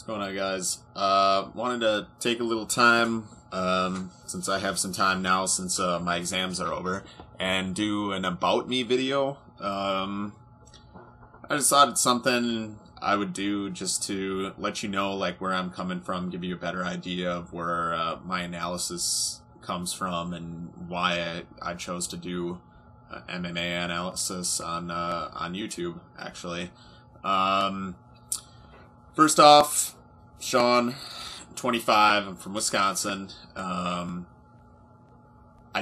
What's going on, guys? Wanted to take a little time, since I have some time now since my exams are over, and do an About Me video. I just thought it's something I would do just to let you know like where I'm coming from, give you a better idea of where my analysis comes from and why I chose to do MMA analysis on YouTube, actually. First off, Sean, 25, I'm from Wisconsin. I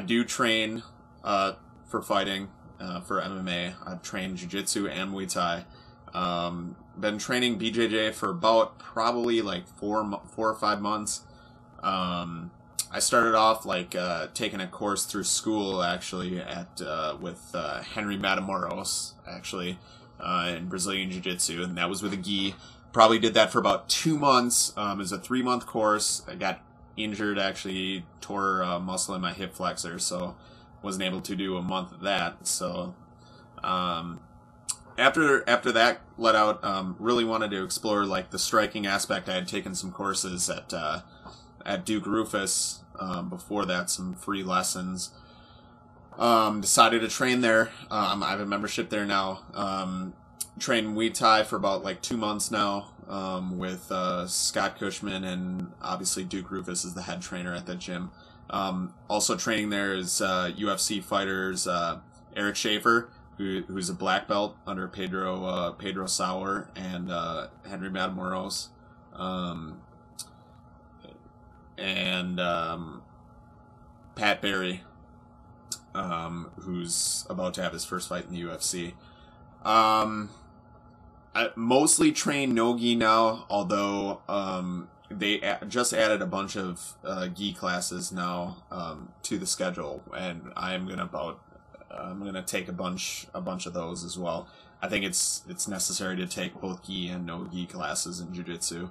do train for fighting, for MMA. I've trained Jiu-Jitsu and Muay Thai. Been training BJJ for about probably like 4 or 5 months. I started off like taking a course through school, actually, at with Henry Matamoros, actually, in Brazilian Jiu-Jitsu, and that was with a gi. Probably did that for about 2 months. It was a 3-month course. I got injured, actually tore a muscle in my hip flexor, so wasn't able to do a month of that. So after that let out, really wanted to explore like the striking aspect. I had taken some courses at Duke Rufus before that, some free lessons. Decided to train there. I have a membership there now. Trained Muay Thai for about like 2 months now, with Scott Cushman, and obviously Duke Rufus is the head trainer at that gym. Also training there is UFC fighters Eric Schaefer, who's a black belt under Pedro Sauer and Henry Matamoros, and Pat Barry, who's about to have his first fight in the UFC. I mostly train no-gi now, although they just added a bunch of gi classes now to the schedule, and I'm gonna take a bunch of those as well. I think it's necessary to take both gi and no-gi classes in jiu-jitsu.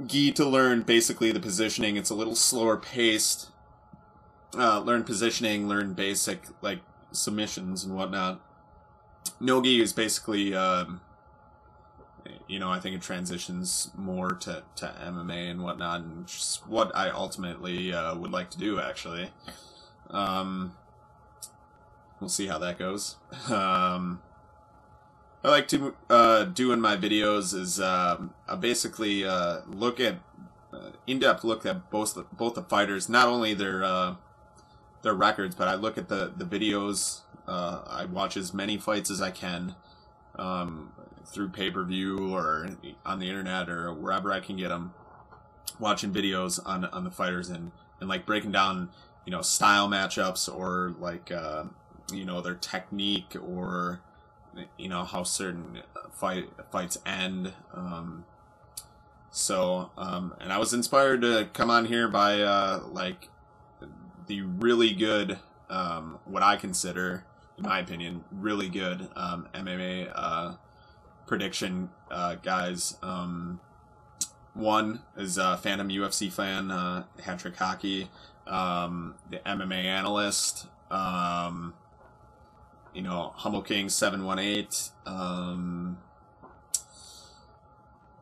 Gi to learn basically the positioning. It's a little slower paced. Learn positioning, learn basic like submissions and whatnot. No-gi is basically, I think it transitions more to MMA and whatnot, and just what I ultimately would like to do, actually. We'll see how that goes. I like to do in my videos is basically look at in-depth look at both the fighters, not only their records, but I look at the videos. I watch as many fights as I can through pay-per-view or on the internet or wherever I can get them. Watching videos on the fighters and like breaking down, style matchups, or like, their technique, or, how certain fights end. And I was inspired to come on here by like the really good, what I consider, in my opinion, really good MMA prediction guys. One is Phantom UFC fan, Hat-Trick Hockey, the MMA analyst, Humble King 718.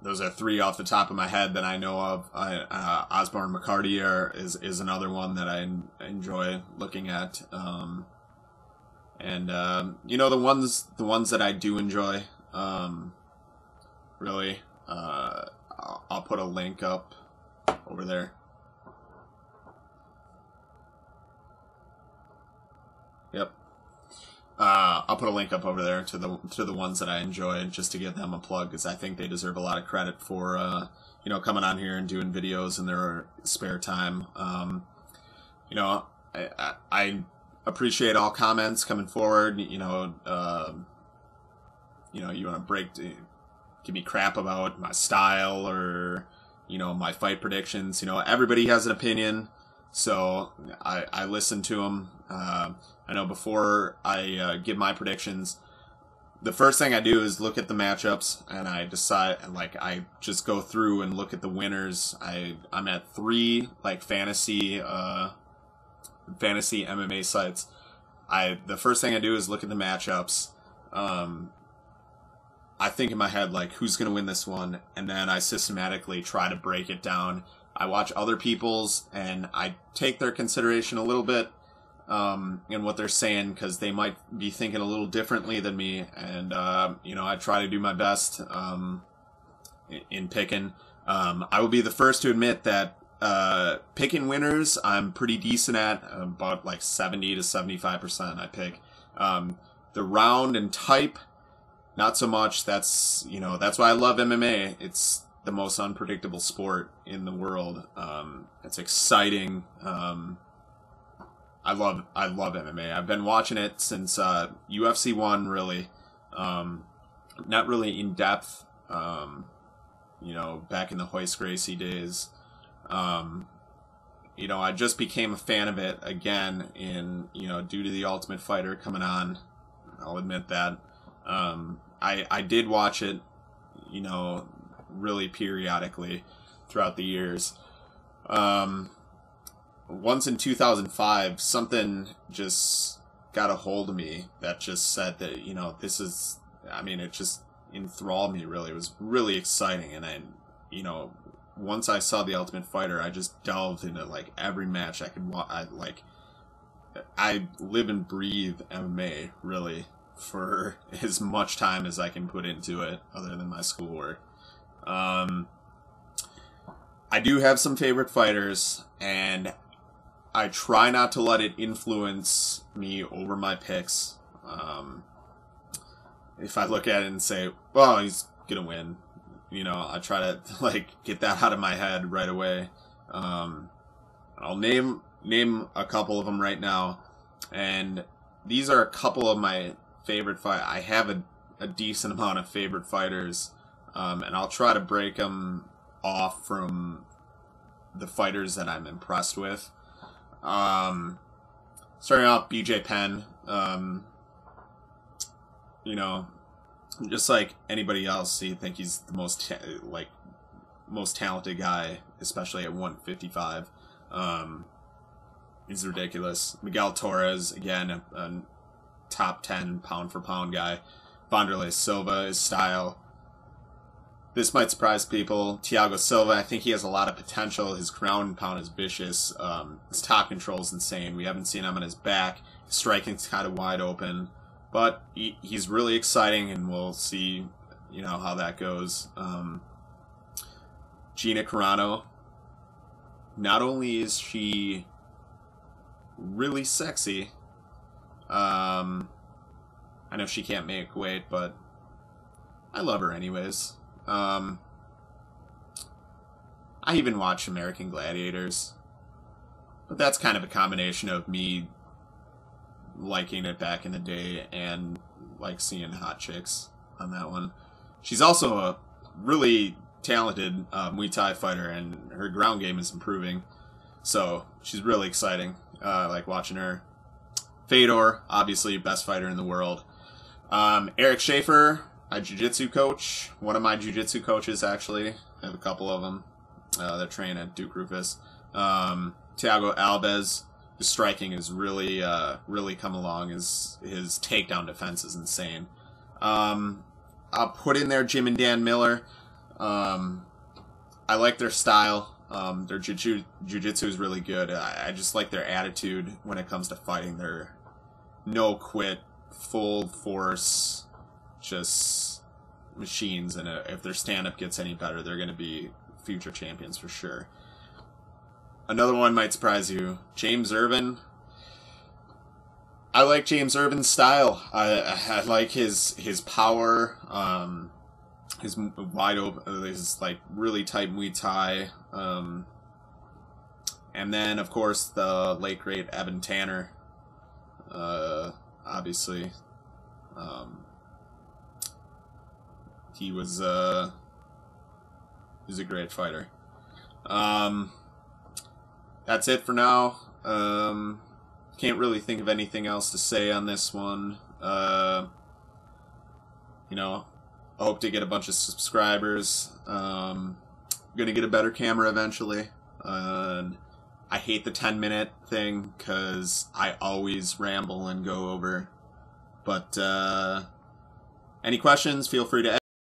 Those are 3 off the top of my head that I know of. Osborne McCarty is another one that I enjoy looking at. The ones that I do enjoy, really, I'll put a link up over there. Yep. I'll put a link up over there to the ones that I enjoy, just to give them a plug, because I think they deserve a lot of credit for coming on here and doing videos in their spare time. I appreciate all comments coming forward. You want to give me crap about my style, or my fight predictions. Everybody has an opinion, so I listen to them. I know before I give my predictions, the first thing I do is look at the matchups, and I decide, like, I just go through and look at the winners. I'm at 3 like fantasy MMA sites. The first thing I do is look at the matchups, I think in my head, like, who's going to win this one? And then I systematically try to break it down. I watch other people's, and I take their consideration a little bit in what they're saying, because they might be thinking a little differently than me. And, I try to do my best in picking. I will be the first to admit that picking winners, I'm pretty decent at, about like 70 to 75% I pick. The round and type, not so much. That's why I love MMA. It's the most unpredictable sport in the world. It's exciting. I love MMA. I've been watching it since UFC 1, really. Not really in depth, back in the Hoist Gracie days. I just became a fan of it again due to The Ultimate Fighter coming on. I'll admit that. I did watch it, really periodically throughout the years. Once in 2005, something just got a hold of me that just said that, it just enthralled me, really. It was really exciting. And once I saw The Ultimate Fighter, I just delved into, like, every match I could watch. I live and breathe MMA, really, for as much time as I can put into it, other than my schoolwork. I do have some favorite fighters, and I try not to let it influence me over my picks. If I look at it and say, well, he's gonna win, I try to, get that out of my head right away. I'll name a couple of them right now, and these are a couple of my favorite fight. I have a decent amount of favorite fighters, and I'll try to break them off from the fighters that I'm impressed with. Starting off, BJ Penn. Just like anybody else, you think he's the most talented guy, especially at 155. He's ridiculous. Miguel Torres, again, a top 10 pound for pound guy. Wanderlei Silva, his style. This might surprise people. Thiago Silva, I think he has a lot of potential. His ground and pound is vicious. His top control is insane. We haven't seen him on his back. His striking's kind of wide open. But he's really exciting, and we'll see, how that goes. Gina Carano. Not only is she really sexy, I know she can't make weight, but I love her anyways. I even watch American Gladiators, but that's kind of a combination of me liking it back in the day and seeing hot chicks on that one. She's also a really talented Muay Thai fighter, and her ground game is improving, so she's really exciting. I like watching her. Fedor, obviously best fighter in the world. Eric Schaefer, my jiu-jitsu coach, one of my jiu-jitsu coaches, actually. I have a couple of them that train at Duke Rufus. Thiago Alves, his striking is really come along. His takedown defense is insane. I'll put in there Jim and Dan Miller. I like their style. Their jiu-jitsu is really good. I just like their attitude when it comes to fighting. They're no quit, full force, just machines. And if their stand-up gets any better, they're going to be future champions for sure. Another one might surprise you. James Irvin. I like James Irvin's style. I like his power, his wide open, his really tight Muay Thai, and then of course the late great Evan Tanner. Obviously, he was a great fighter. That's it for now. Can't really think of anything else to say on this one. I hope to get a bunch of subscribers. I'm gonna get a better camera eventually. I hate the 10-minute thing because I always ramble and go over. But any questions, feel free to